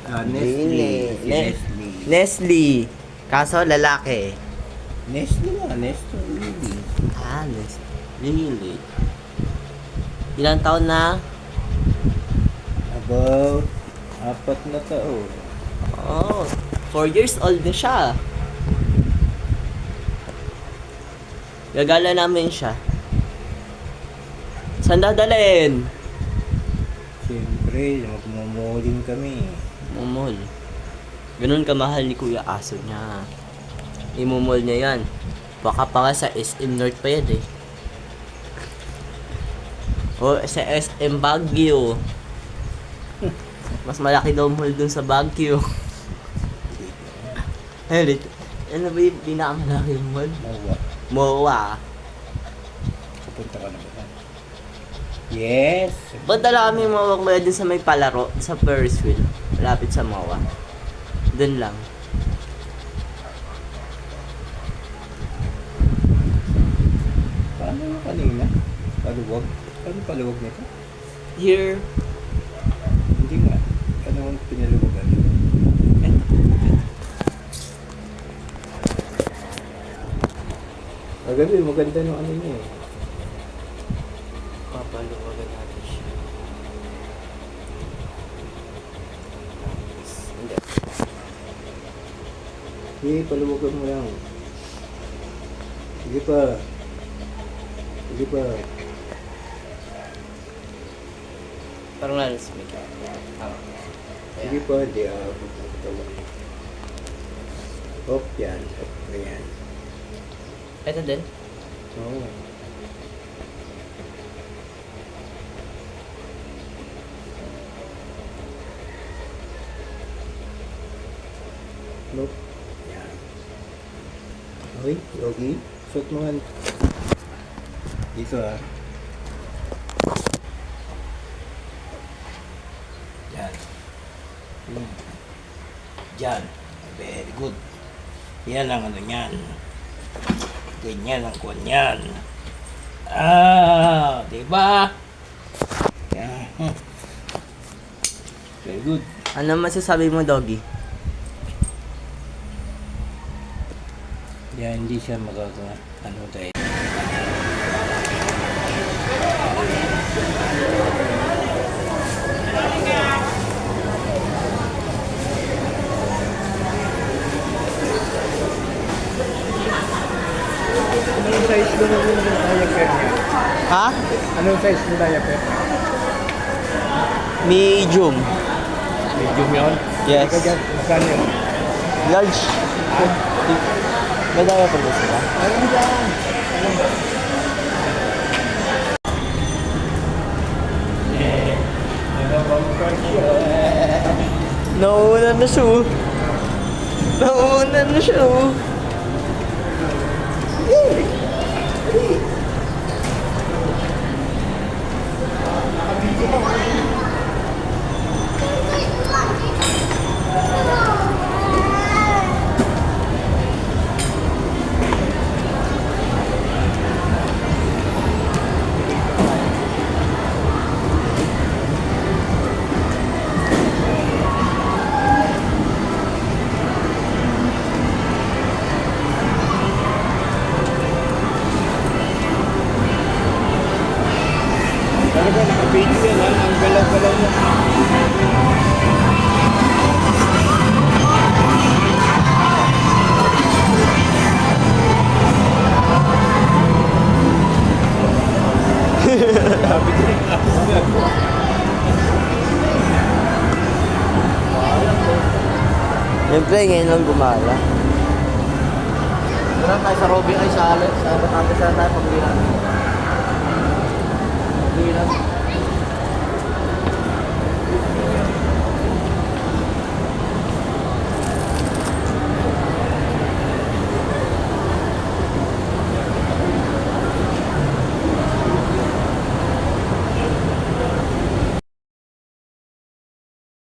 Nestle. Si Ne- Nestle. Nestle. Kaso lalaki. Nestle nga, Nestle. Lily. Ah, Nestle. Really? Ilang taon na? About 4 na taon. Oh, 4 years old na siya. Gagala namin siya. Saan dadalhin? Siyempre, magmumuling kami. Mumol. Ganun kamahal ni Kuya aso niya. Imumol niya yan. Baka pa nga sa SM North pa yan eh. O sa SM Baguio. Mas malaki daw mall dun sa Baguio. Ano ba yung pinakamalaki mall? Mawa. MOA. Pupunta ka na ba? Yes. Ba't dala kami MOA kuya dun sa may palaro? Sa Ferris wheel. Malapit sa MOA. Dun lang. Paano yung kanina? Paluwag? Paano paluwag nito? Here. Hindi nga. Ano ang pinaluwagan? Magabi, maganda nung ano niya eh. Papaluwagan natin siya. Hindi. Sige, paluwagan mo lang. Sige pa. Sige pa. Parang lalas may Sige pa, hindi ako pagkakatawa. Hop, yan. Hop, ganyan. Ito din. Oo. Nope. Yan. Okay, Yogi. Suot mo nga. Dito ah. Yan. Yan. Very good. Yan ang ano yan. Ganyan ang kuwan yan. Ah, diba? Yan. Very good. Ano masasabi mo, Doggy? Yan, hindi siya magagawa. Ano dahil. Anong size mo yung diaper niya? Ha? Anong size mo diaper? Medium. Medium yun? Yes. Magkano yun? Large. Madaya pa ba sila? Ano yan? Nauna na siya. Nauna na siya. Talaga, nakapili yan ha. Ang galaw-galaw niya. Sabi ko rin ako. Siyempre, ngayon lang gumala. Tara tayo sa Robin ay sa Alex. Sa Batangas na tayo pag-uwi natin. Pag-uwi natin.